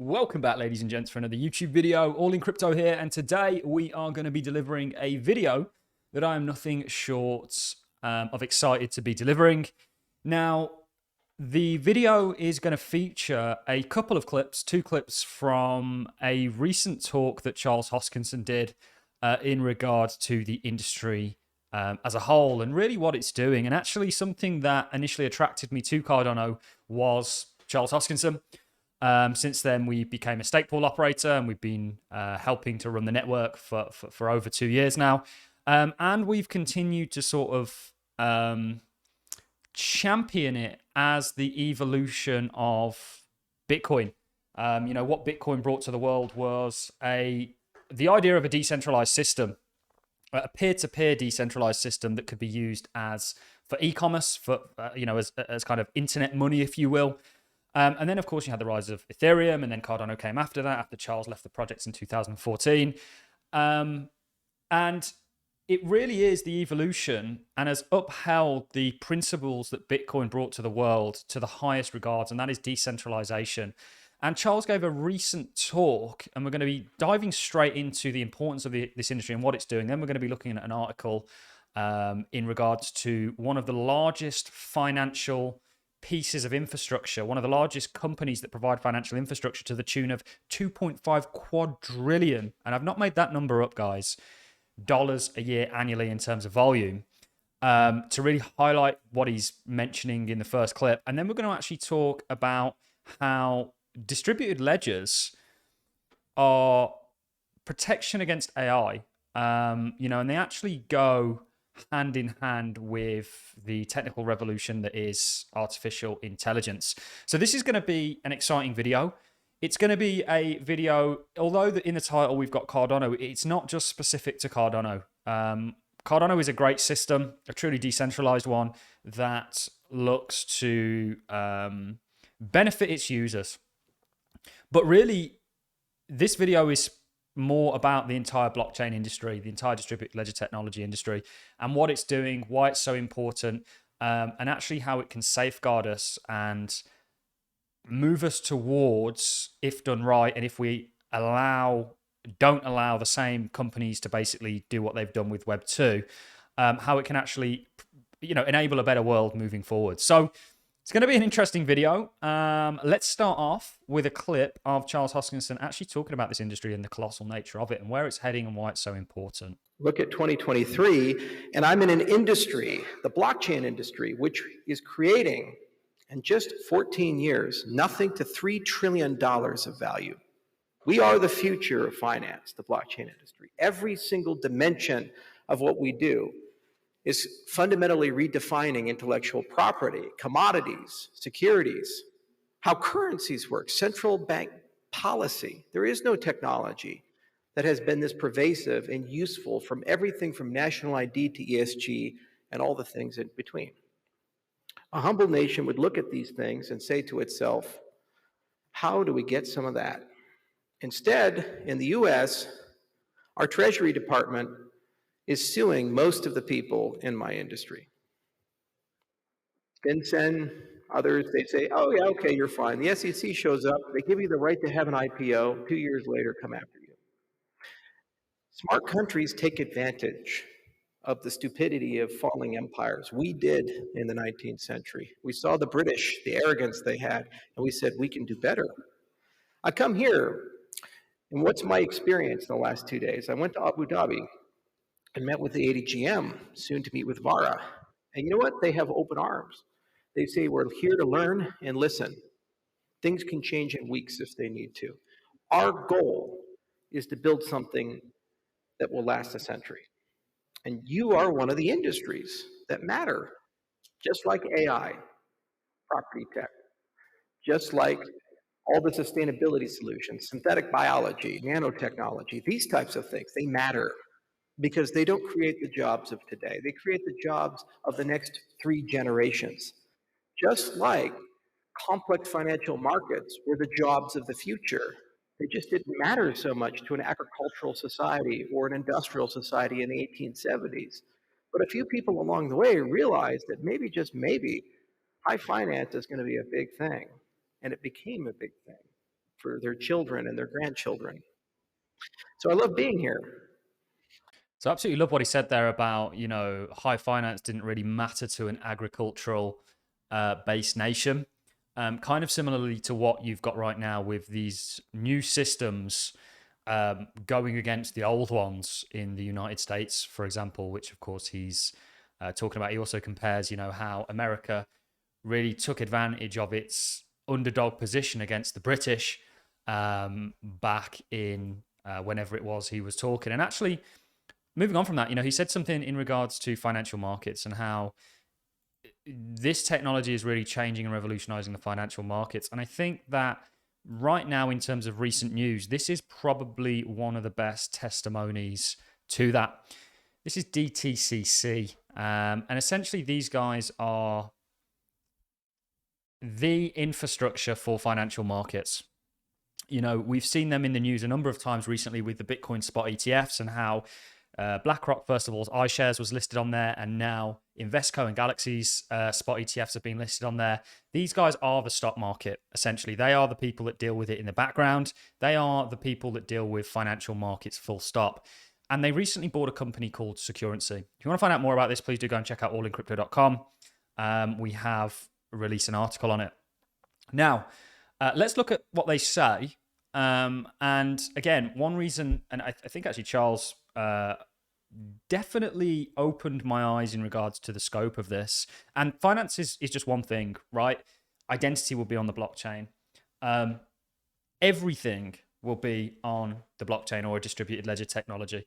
Welcome back, ladies and gents, for another YouTube video. Allincrypto here, and today we are going to be delivering a video that I am nothing short of excited to be delivering. Now, the video is going to feature a couple of clips, two clips from a recent talk that Charles Hoskinson did in regards to the industry as a whole and really what it's doing. And actually something that initially attracted me to Cardano was Charles Hoskinson. Since then, we became a stake pool operator, and we've been helping to run the network for over 2 years now. And we've continued to sort of champion it as the evolution of Bitcoin. What Bitcoin brought to the world was the idea of a decentralized system, a peer-to-peer decentralized system that could be used for e-commerce, as kind of internet money, if you will. And then, of course, you had the rise of Ethereum, and then Cardano came after that, after Charles left the projects in 2014. And it really is the evolution and has upheld the principles that Bitcoin brought to the world to the highest regards, and that is decentralization. And Charles gave a recent talk, and we're going to be diving straight into the importance of this industry and what it's doing. Then we're going to be looking at an article in regards to one of the largest financial pieces of infrastructure, one of the largest companies that provide financial infrastructure to the tune of 2.5 quadrillion, and I've not made that number up, guys, dollars a year annually in terms of volume, to really highlight what he's mentioning in the first clip. And then we're going to actually talk about how distributed ledgers are protection against AI, and they actually go hand in hand with the technical revolution that is artificial intelligence. So this is going to be an exciting video. It's going to be a video, although in the title we've got Cardano, it's not just specific to Cardano. Cardano is a great system, a truly decentralized one that looks to benefit its users. But really, this video is more about the entire blockchain industry, the entire distributed ledger technology industry, and what it's doing, why it's so important, and actually how it can safeguard us and move us towards, if done right, and if we don't allow the same companies to basically do what they've done with Web 2, how it can actually enable a better world moving forward. So it's going to be an interesting video. Let's start off with a clip of Charles Hoskinson actually talking about this industry and the colossal nature of it and where it's heading and why it's so important. Look at 2023, and I'm in an industry, the blockchain industry, which is creating, in just 14 years, nothing to $3 trillion of value. We are the future of finance, the blockchain industry. Every single dimension of what we do is fundamentally redefining intellectual property, commodities, securities, how currencies work, central bank policy. There is no technology that has been this pervasive and useful from everything from national ID to ESG and all the things in between. A humble nation would look at these things and say to itself, how do we get some of that? Instead, in the US, our Treasury Department is suing most of the people in my industry. FinCEN, others, they say, oh yeah, okay, you're fine. The SEC shows up, they give you the right to have an IPO, 2 years later, come after you. Smart countries take advantage of the stupidity of falling empires. We did in the 19th century. We saw the British, the arrogance they had, and we said, we can do better. I come here, and what's my experience in the last 2 days? I went to Abu Dhabi and met with the ADGM, soon to meet with VARA. And you know what? They have open arms. They say, we're here to learn and listen. Things can change in weeks if they need to. Our goal is to build something that will last a century. And you are one of the industries that matter, just like AI, property tech, just like all the sustainability solutions, synthetic biology, nanotechnology, these types of things, they matter because they don't create the jobs of today. They create the jobs of the next 3 generations. Just like complex financial markets were the jobs of the future. They just didn't matter so much to an agricultural society or an industrial society in the 1870s. But a few people along the way realized that maybe, just maybe, high finance is going to be a big thing. And it became a big thing. for their children and their grandchildren. So I love being here. So I absolutely love what he said there about, high finance didn't really matter to an agricultural based nation. Kind of similarly to what you've got right now with these new systems going against the old ones in the United States, for example, which of course he's talking about. He also compares, how America really took advantage of its underdog position against the British back in whenever it was he was talking. And actually, moving on from that, he said something in regards to financial markets and how this technology is really changing and revolutionizing the financial markets. And I think that right now, in terms of recent news, this is probably one of the best testimonies to that. This is DTCC. And essentially, these guys are the infrastructure for financial markets. We've seen them in the news a number of times recently with the Bitcoin spot ETFs and how BlackRock, first of all, iShares was listed on there, and now Invesco and Galaxy's spot ETFs have been listed on there. These guys are the stock market, essentially. They are the people that deal with it in the background. They are the people that deal with financial markets, full stop. And they recently bought a company called Securency. If you want to find out more about this, please do go and check out allincrypto.com. We have released an article on it. Now, let's look at what they say. And again, one reason, and I think actually Charles definitely opened my eyes in regards to the scope of this. And finance is just one thing, right? Identity will be on the blockchain. Everything will be on the blockchain or a distributed ledger technology.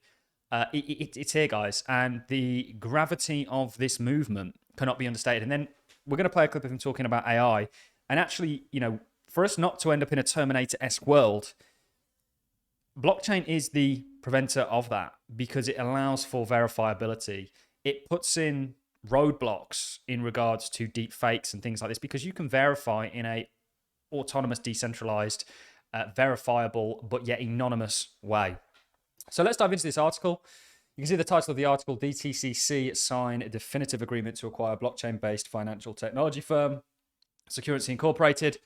It's here, guys. And the gravity of this movement cannot be understated. And then we're going to play a clip of him talking about AI. And actually, for us not to end up in a Terminator-esque world, blockchain is the preventer of that because it allows for verifiability. It puts in roadblocks in regards to deep fakes and things like this because you can verify in a autonomous, decentralized, verifiable, but yet anonymous way. So let's dive into this article. You can see the title of the article, DTCC sign a definitive agreement to acquire blockchain-based financial technology firm, Securency Incorporated,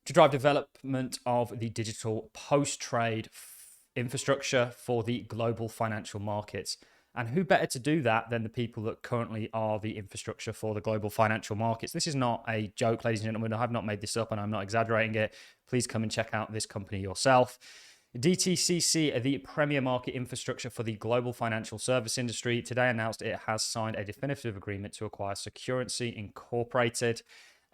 to drive development of the digital post-trade infrastructure for the global financial markets. And who better to do that than the people that currently are the infrastructure for the global financial markets? This is not a joke, ladies and gentlemen. I have not made this up and I'm not exaggerating it. Please come and check out this company yourself. DTCC, the premier market infrastructure for the global financial service industry, today announced it has signed a definitive agreement to acquire Securency Incorporated,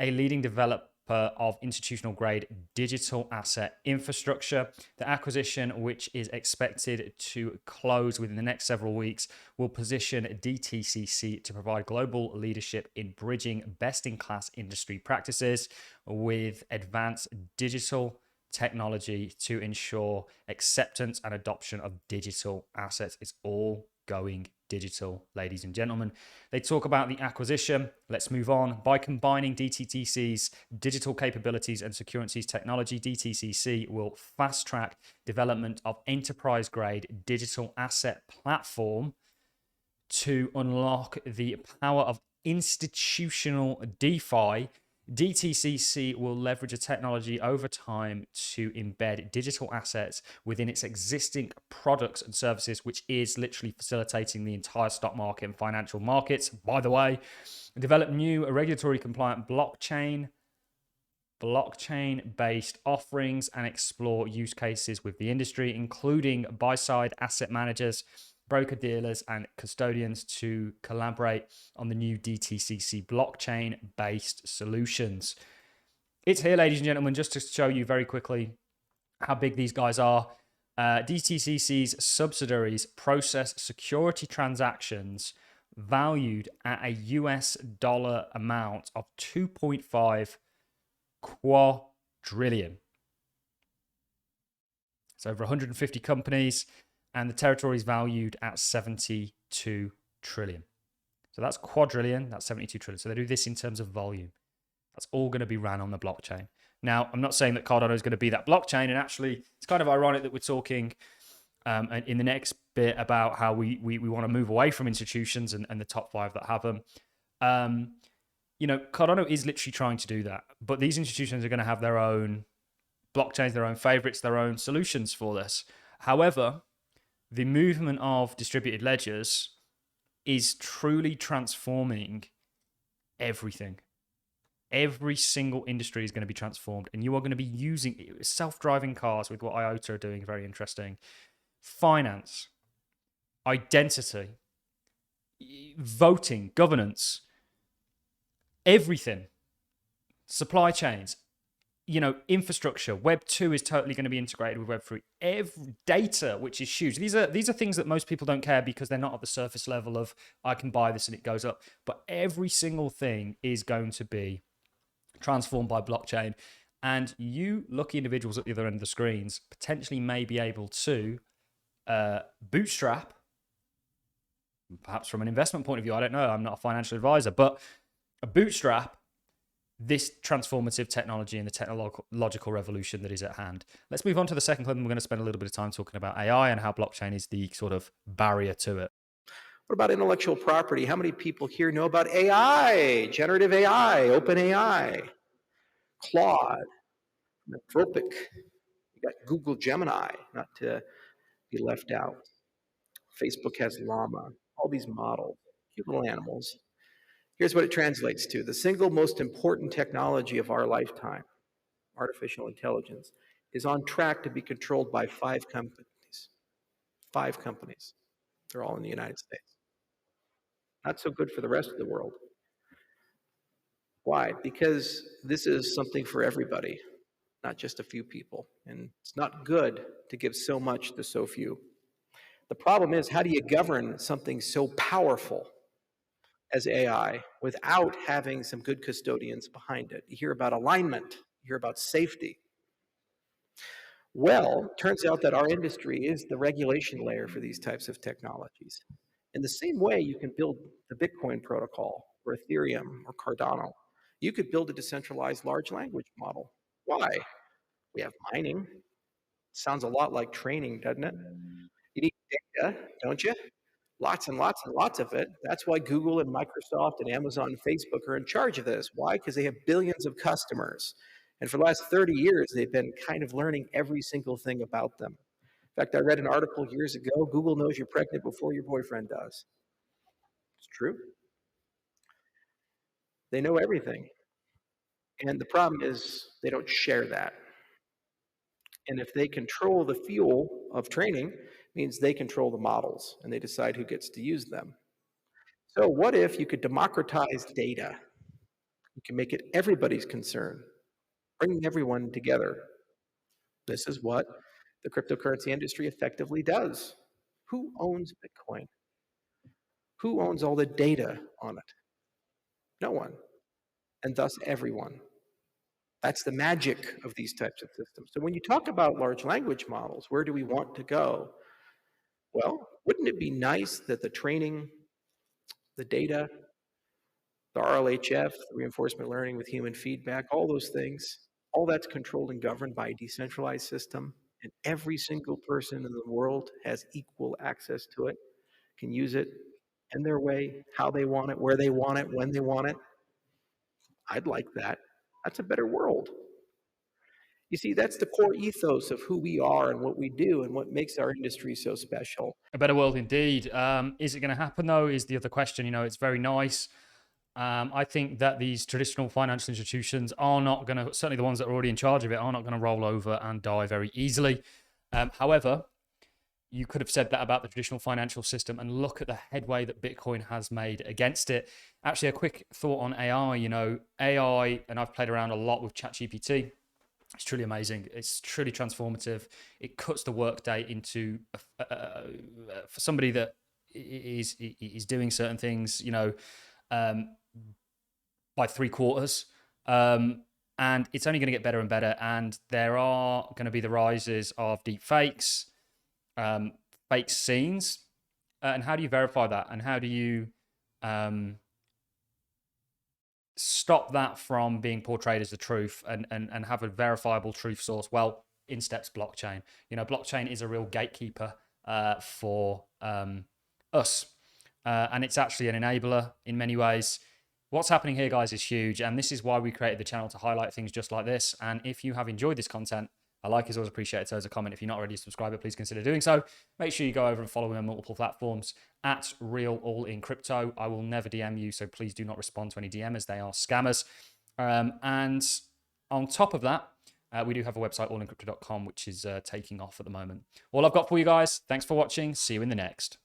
a leading developer of institutional grade digital asset infrastructure. The acquisition, which is expected to close within the next several weeks, will position DTCC to provide global leadership in bridging best-in-class industry practices with advanced digital technology to ensure acceptance and adoption of digital assets. It's all going digital, ladies and gentlemen. They talk about the acquisition. Let's move on. By combining DTCC's digital capabilities and Securency's technology, DTCC will fast-track development of enterprise-grade digital asset platform to unlock the power of institutional DeFi. DTCC will leverage a technology over time to embed digital assets within its existing products and services, which is literally facilitating the entire stock market and financial markets. By the way, develop new regulatory compliant blockchain-based offerings and explore use cases with the industry, including buy-side asset managers, broker-dealers, and custodians to collaborate on the new DTCC blockchain-based solutions. It's here, ladies and gentlemen, just to show you very quickly how big these guys are. DTCC's subsidiaries process security transactions valued at a US dollar amount of 2.5 quadrillion. It's over 150 companies, and the territory is valued at 72 trillion. So that's quadrillion, that's 72 trillion. So they do this in terms of volume. That's all going to be ran on the blockchain. Now, I'm not saying that Cardano is going to be that blockchain, and actually, it's kind of ironic that we're talking in the next bit about how we want to move away from institutions and the top 5 that have them. Cardano is literally trying to do that, but these institutions are going to have their own blockchains, their own favorites, their own solutions for this. However, the movement of distributed ledgers is truly transforming everything. Every single industry is going to be transformed, and you are going to be using self-driving cars with what IOTA are doing. Very interesting. Finance, identity, voting, governance, everything, supply chains, infrastructure. Web 2 is totally going to be integrated with Web 3. Every data, which is huge. These are things that most people don't care because they're not at the surface level of I can buy this and it goes up. But every single thing is going to be transformed by blockchain. And you lucky individuals at the other end of the screens potentially may be able to bootstrap, perhaps from an investment point of view. I don't know. I'm not a financial advisor, but a bootstrap this transformative technology and the technological revolution that is at hand. Let's move on to the second clip, and we're going to spend a little bit of time talking about AI and how blockchain is the sort of barrier to it. What about intellectual property? How many people here know about AI, generative AI, open AI, Claude, Anthropic? You got Google Gemini, not to be left out. Facebook has Llama, all these models, cute little animals. Here's what it translates to. The single most important technology of our lifetime, artificial intelligence, is on track to be controlled by 5 companies. 5 companies. They're all in the United States. Not so good for the rest of the world. Why? Because this is something for everybody, not just a few people. And it's not good to give so much to so few. The problem is, how do you govern something so powerful as AI without having some good custodians behind it? You hear about alignment, you hear about safety. Well, turns out that our industry is the regulation layer for these types of technologies. In the same way you can build the Bitcoin protocol or Ethereum or Cardano, you could build a decentralized large language model. Why? We have mining. Sounds a lot like training, doesn't it? You need data, don't you? Lots and lots and lots of it. That's why Google and Microsoft and Amazon and Facebook are in charge of this. Why? Because they have billions of customers. And for the last 30 years, they've been kind of learning every single thing about them. In fact, I read an article years ago, Google knows you're pregnant before your boyfriend does. It's true. They know everything. And the problem is they don't share that. And if they control the fuel of training, it means they control the models and they decide who gets to use them. So what if you could democratize data? You can make it everybody's concern, bringing everyone together. This is what the cryptocurrency industry effectively does. Who owns Bitcoin? Who owns all the data on it? No one, and thus everyone. That's the magic of these types of systems. So when you talk about large language models, where do we want to go? Well, wouldn't it be nice that the training, the data, the RLHF, the reinforcement learning with human feedback, all those things, all that's controlled and governed by a decentralized system, and every single person in the world has equal access to it, can use it in their way, how they want it, where they want it, when they want it? I'd like that. That's a better world. You see, that's the core ethos of who we are and what we do and what makes our industry so special. A better world indeed. Is it going to happen though? Is the other question. It's very nice. I think that these traditional financial institutions are not going to, certainly the ones that are already in charge of it, are not going to roll over and die very easily. However, you could have said that about the traditional financial system, and look at the headway that Bitcoin has made against it. Actually, a quick thought on AI. AI, and I've played around a lot with ChatGPT. It's truly amazing. It's truly transformative. It cuts the workday into, for somebody that is doing certain things, by 3/4. And it's only going to get better and better. And there are going to be the rises of deep fakes, fake scenes. And how do you verify that? And how do you stop that from being portrayed as the truth and have a verifiable truth source? Well, in steps blockchain. Blockchain is a real gatekeeper for us. And it's actually an enabler in many ways. What's happening here, guys, is huge. And this is why we created the channel, to highlight things just like this. And if you have enjoyed this content, A like is always appreciated. So as a comment, if you're not already a subscriber, please consider doing so. Make sure you go over and follow me on multiple platforms at Real All In Crypto. I will never DM you, so please do not respond to any DM as they are scammers. And on top of that, we do have a website, allincrypto.com, which is taking off at the moment. All I've got for you guys. Thanks for watching. See you in the next.